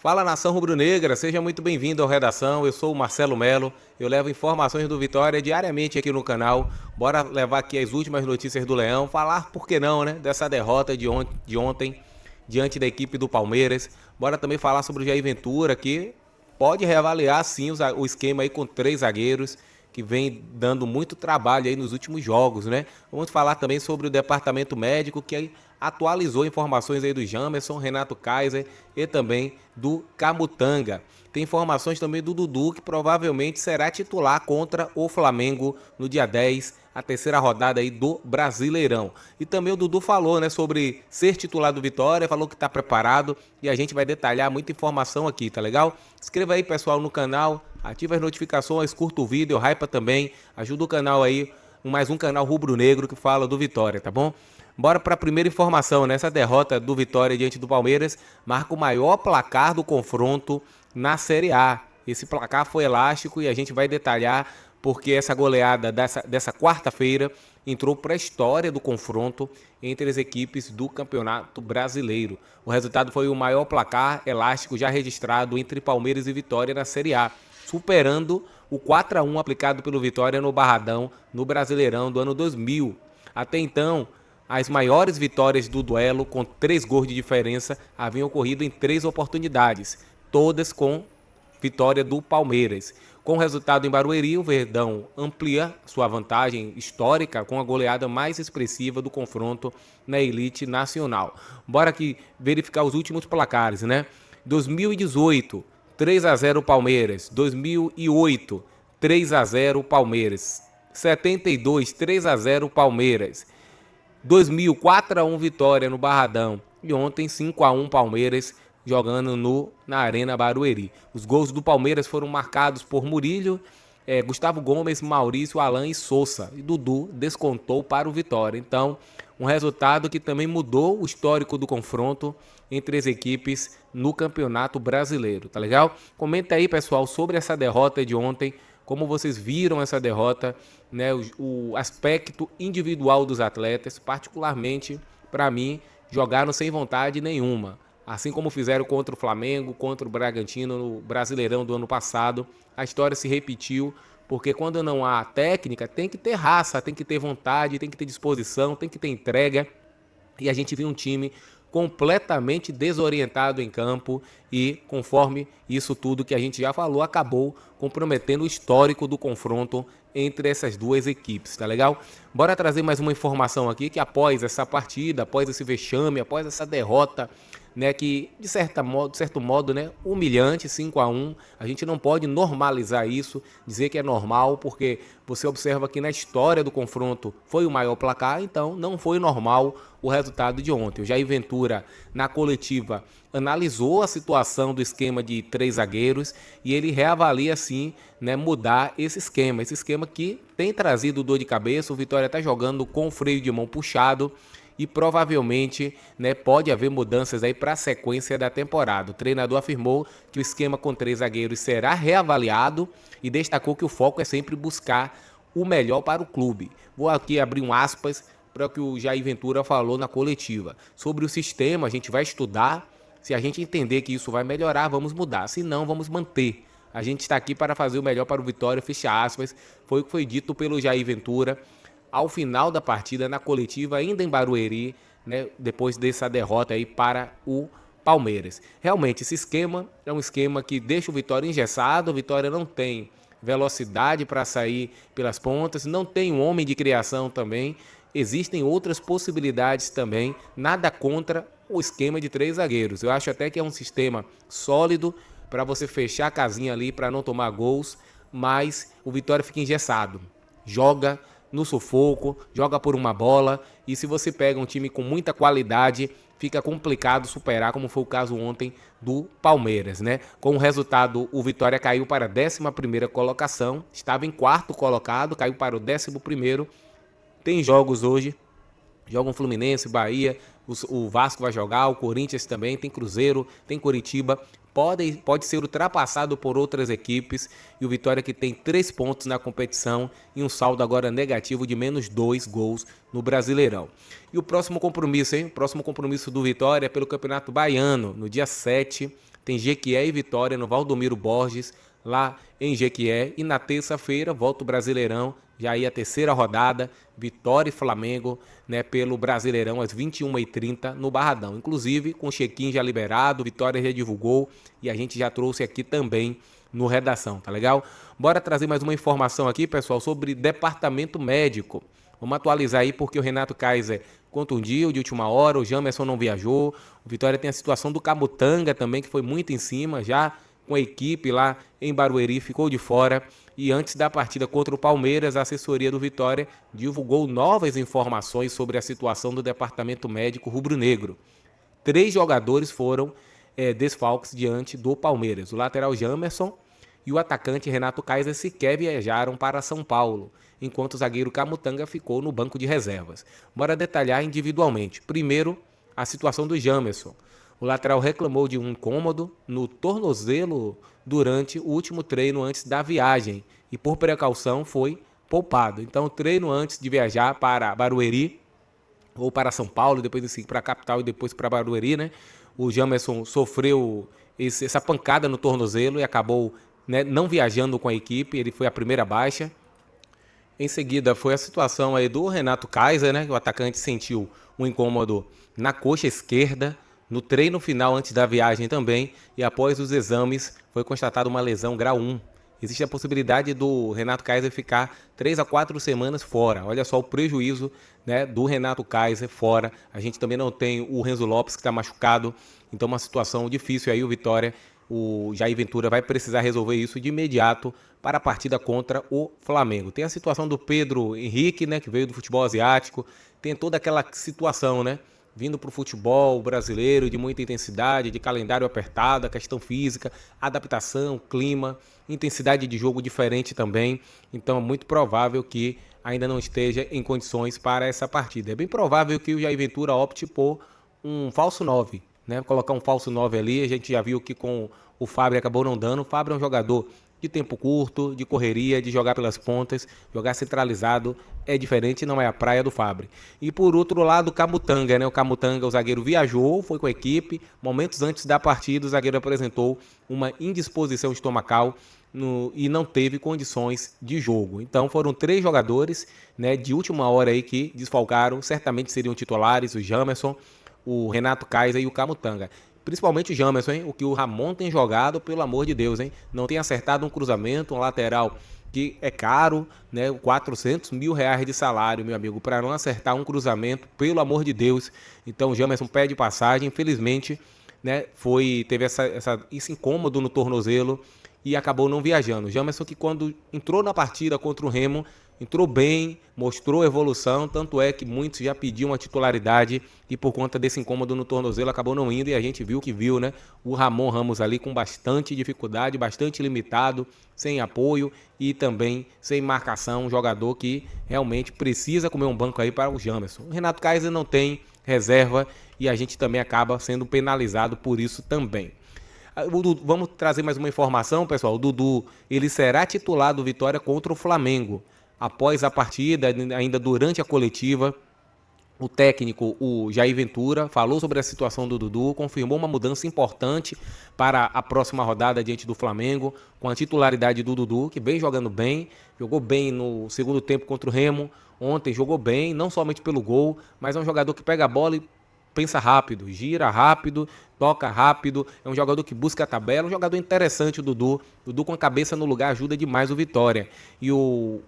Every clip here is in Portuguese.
Fala, nação rubro-negra, seja muito bem-vindo ao Redação. Eu sou o Marcelo Melo, eu levo informações do Vitória diariamente aqui no canal. Bora levar aqui as últimas notícias do Leão, falar, por que não, né, dessa derrota de ontem diante da equipe do Palmeiras. Bora também falar sobre o Jair Ventura, que pode reavaliar sim o esquema aí com 3 zagueiros, que vem dando muito trabalho aí nos últimos jogos, né? Vamos falar também sobre o departamento médico, que atualizou informações aí do Jamerson, Renato Kaiser e também do Camutanga. Tem informações também do Dudu, que provavelmente será titular contra o Flamengo no dia 10, a terceira rodada aí do Brasileirão. E também o Dudu falou, né, sobre ser titular do Vitória, falou que está preparado e a gente vai detalhar muita informação aqui, tá legal? Inscreva aí, pessoal, no canal, ativa as notificações, curta o vídeo, hypa também, ajuda o canal aí, mais um canal rubro-negro que fala do Vitória, tá bom? Bora para a primeira informação, né? Essa derrota do Vitória diante do Palmeiras marca o maior placar do confronto na Série A. Esse placar foi elástico e a gente vai detalhar porque essa goleada dessa quarta-feira entrou para a história do confronto entre as equipes do Campeonato Brasileiro. O resultado foi o maior placar elástico já registrado entre Palmeiras e Vitória na Série A, superando o 4-1 aplicado pelo Vitória no Barradão no Brasileirão do ano 2000. Até então, as maiores vitórias do duelo, com 3 gols de diferença, haviam ocorrido em 3 oportunidades, todas com vitória do Palmeiras. Com o resultado em Barueri, o Verdão amplia sua vantagem histórica com a goleada mais expressiva do confronto na elite nacional. Bora aqui verificar os últimos placares, né? 2018, 3-0 Palmeiras. 2008, 3-0 Palmeiras. 72, 3-0 Palmeiras. 2000, 4-1 Vitória no Barradão. E ontem, 5-1 Palmeiras, jogando na Arena Barueri. Os gols do Palmeiras foram marcados por Murillo, Gustavo Gomes, Maurício, Alan e Sousa. E Dudu descontou para o Vitória. Então, um resultado que também mudou o histórico do confronto entre as equipes no Campeonato Brasileiro, tá legal? Comenta aí, pessoal, sobre essa derrota de ontem, como vocês viram essa derrota, né? O aspecto individual dos atletas, particularmente para mim, jogaram sem vontade nenhuma. Assim como fizeram contra o Flamengo, contra o Bragantino no Brasileirão do ano passado, a história se repetiu, porque quando não há técnica, tem que ter raça, tem que ter vontade, tem que ter disposição, tem que ter entrega. E a gente viu um time completamente desorientado em campo e, conforme isso tudo que a gente já falou, acabou comprometendo o histórico do confronto entre essas duas equipes, tá legal? Bora trazer mais uma informação aqui que após essa partida, após esse vexame, após essa derrota, né, que de certo modo, né, humilhante, 5-1, a gente não pode normalizar isso, dizer que é normal, porque você observa que na história do confronto foi o maior placar, então não foi normal o resultado de ontem. O Jair Ventura, na coletiva, analisou a situação do esquema de 3 zagueiros e ele reavalia, sim, né, mudar esse esquema que tem trazido dor de cabeça. O Vitória está jogando com o freio de mão puxado, e provavelmente, né, pode haver mudanças aí para a sequência da temporada. O treinador afirmou que o esquema com 3 zagueiros será reavaliado e destacou que o foco é sempre buscar o melhor para o clube. Vou aqui abrir um aspas para o que o Jair Ventura falou na coletiva. Sobre o sistema, a gente vai estudar. Se a gente entender que isso vai melhorar, vamos mudar. Se não, vamos manter. A gente está aqui para fazer o melhor para o Vitória, fecha aspas. Foi o que foi dito pelo Jair Ventura ao final da partida, na coletiva, ainda em Barueri, né, depois dessa derrota aí para o Palmeiras. Realmente, esse esquema é um esquema que deixa o Vitória engessado. O Vitória não tem velocidade para sair pelas pontas, não tem um homem de criação também. Existem outras possibilidades também, nada contra o esquema de 3 zagueiros. Eu acho até que é um sistema sólido para você fechar a casinha ali para não tomar gols, mas o Vitória fica engessado. Joga no sufoco, joga por uma bola, e se você pega um time com muita qualidade, fica complicado superar, como foi o caso ontem do Palmeiras, né? Com o resultado, o Vitória caiu para a 11ª colocação, estava em 4º colocado, caiu para o 11º. Tem jogos hoje, jogam Fluminense, Bahia, o Vasco vai jogar, o Corinthians também, tem Cruzeiro, tem Coritiba. Pode ser ultrapassado por outras equipes, e o Vitória, que tem 3 pontos na competição e um saldo agora negativo de menos 2 gols no Brasileirão. E o próximo compromisso, hein? O próximo compromisso do Vitória é pelo Campeonato Baiano, no dia 7, tem Jequié e Vitória no Valdomiro Borges, lá em Jequié. E na terça-feira volta o Brasileirão, já aí a terceira rodada, Vitória e Flamengo, né, pelo Brasileirão às 21h30 no Barradão. Inclusive com o check-in já liberado, Vitória já divulgou e a gente já trouxe aqui também no Redação, tá legal? Bora trazer mais uma informação aqui, pessoal, sobre departamento médico. Vamos atualizar aí porque o Renato Kaiser contundiu de última hora, o Jamerson não viajou, o Vitória tem a situação do Camutanga também, que foi muito em cima, já com a equipe lá em Barueri, ficou de fora. E antes da partida contra o Palmeiras, a assessoria do Vitória divulgou novas informações sobre a situação do departamento médico rubro-negro. 3 jogadores foram desfalques diante do Palmeiras. O lateral Jamerson e o atacante Renato Kaiser sequer viajaram para São Paulo, enquanto o zagueiro Camutanga ficou no banco de reservas. Bora detalhar individualmente. Primeiro, a situação do Jamerson. O lateral reclamou de um incômodo no tornozelo durante o último treino antes da viagem e, por precaução, foi poupado. Então, o treino antes de viajar para Barueri ou para São Paulo, depois assim, para a capital e depois para Barueri, né? O Jamerson sofreu essa pancada no tornozelo e acabou, né, não viajando com a equipe. Ele foi a primeira baixa. Em seguida, foi a situação aí do Renato Kaiser, né? O atacante sentiu um incômodo na coxa esquerda, no treino final antes da viagem também, e após os exames foi constatada uma lesão grau 1. Existe a possibilidade do Renato Kaiser ficar 3 a 4 semanas fora. Olha só o prejuízo, né, do Renato Kaiser fora. A gente também não tem o Renzo Lopes, que está machucado. Então uma situação difícil aí, o Vitória. O Jair Ventura vai precisar resolver isso de imediato para a partida contra o Flamengo. Tem a situação do Pedro Henrique, né, que veio do futebol asiático. Tem toda aquela situação, né, vindo para o futebol brasileiro de muita intensidade, de calendário apertado, a questão física, adaptação, clima, intensidade de jogo diferente também. Então é muito provável que ainda não esteja em condições para essa partida. É bem provável que o Jair Ventura opte por um falso 9, né? Colocar um falso 9 ali. A gente já viu que com o Fábio acabou não dando. O Fábio é um jogador de tempo curto, de correria, de jogar pelas pontas, jogar centralizado é diferente, não é a praia do Fábio. E por outro lado, o Camutanga, né? O Camutanga, o zagueiro viajou, foi com a equipe. Momentos antes da partida, o zagueiro apresentou uma indisposição estomacal e não teve condições de jogo. Então foram 3 jogadores, né, de última hora aí que desfalcaram, certamente seriam titulares, o Jamerson, o Renato Kaiser e o Camutanga. Principalmente o Jamerson, hein? O que o Ramon tem jogado, pelo amor de Deus, hein? Não tem acertado um cruzamento, um lateral que é caro, né? 400 mil reais de salário, meu amigo, para não acertar um cruzamento, pelo amor de Deus. Então o Jamerson pede passagem, infelizmente, né? Teve esse incômodo no tornozelo e acabou não viajando. O Jamerson, que quando entrou na partida contra o Remo, entrou bem, mostrou evolução, tanto é que muitos já pediam a titularidade e por conta desse incômodo no tornozelo acabou não indo e a gente viu que viu, né? O Ramon Ramos ali com bastante dificuldade, bastante limitado, sem apoio e também sem marcação, um jogador que realmente precisa comer um banco aí para o Jamerson. O Renato Kaiser não tem reserva e a gente também acaba sendo penalizado por isso também. Vamos trazer mais uma informação, pessoal. O Dudu, ele será titular do Vitória contra o Flamengo. Após a partida, ainda durante a coletiva, o técnico, o Jair Ventura, falou sobre a situação do Dudu, confirmou uma mudança importante para a próxima rodada diante do Flamengo, com a titularidade do Dudu, que vem jogando bem, jogou bem no segundo tempo contra o Remo, ontem jogou bem, não somente pelo gol, mas é um jogador que pega a bola e pensa rápido, gira rápido, toca rápido, é um jogador que busca a tabela, um jogador interessante o Dudu. Dudu com a cabeça no lugar ajuda demais o Vitória. E o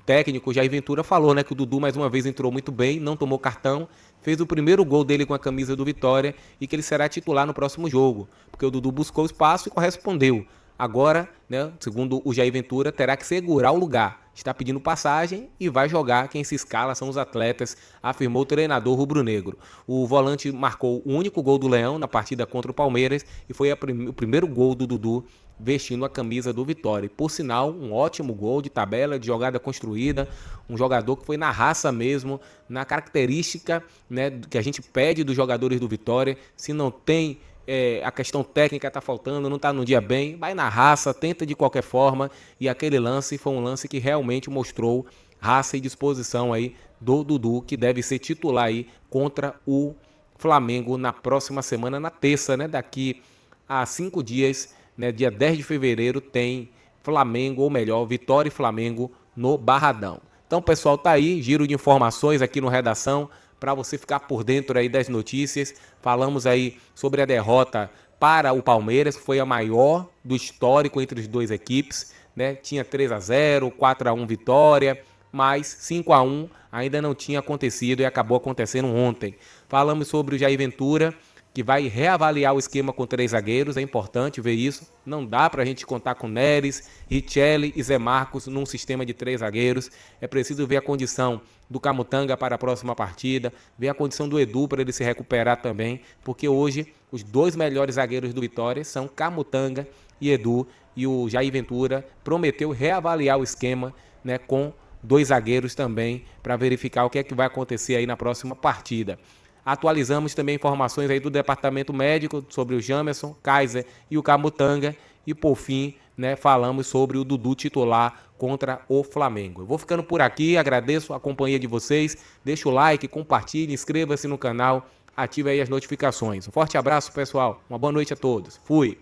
técnico Jair Ventura falou, né, que o Dudu mais uma vez entrou muito bem, não tomou cartão, fez o primeiro gol dele com a camisa do Vitória e que ele será titular no próximo jogo, porque o Dudu buscou espaço e correspondeu. Agora, né, segundo o Jair Ventura, terá que segurar o lugar. Está pedindo passagem e vai jogar. Quem se escala são os atletas, afirmou o treinador rubro-negro. O volante marcou o único gol do Leão na partida contra o Palmeiras e foi o primeiro gol do Dudu vestindo a camisa do Vitória. E, por sinal, um ótimo gol de tabela, de jogada construída, um jogador que foi na raça mesmo, na característica, né, que a gente pede dos jogadores do Vitória. Se não tem a questão técnica, está faltando, não está no dia bem, vai na raça, tenta de qualquer forma, e aquele lance foi um lance que realmente mostrou raça e disposição aí do Dudu, que deve ser titular aí contra o Flamengo na próxima semana, na terça, né, daqui há 5 dias, né, dia 10 de fevereiro, tem Flamengo, ou melhor, Vitória e Flamengo no Barradão. Então, pessoal, tá aí, giro de informações aqui no Redação, para você ficar por dentro aí das notícias. Falamos aí sobre a derrota para o Palmeiras, que foi a maior do histórico entre as duas equipes, né? Tinha 3-0, 4-1 Vitória, mas 5-1 ainda não tinha acontecido e acabou acontecendo ontem. Falamos sobre o Jair Ventura, que vai reavaliar o esquema com 3 zagueiros, é importante ver isso. Não dá para a gente contar com Neres, Richelli e Zé Marcos num sistema de 3 zagueiros. É preciso ver a condição do Camutanga para a próxima partida, ver a condição do Edu para ele se recuperar também, porque hoje os 2 melhores zagueiros do Vitória são Camutanga e Edu, e o Jair Ventura prometeu reavaliar o esquema, né, com 2 zagueiros também, para verificar o que é que vai acontecer aí na próxima partida. Atualizamos também informações aí do departamento médico sobre o Jamerson, Kaiser e o Camutanga. E por fim, né, falamos sobre o Dudu titular contra o Flamengo. Eu vou ficando por aqui, agradeço a companhia de vocês. Deixa o like, compartilhe, inscreva-se no canal, ative aí as notificações. Um forte abraço, pessoal. Uma boa noite a todos. Fui!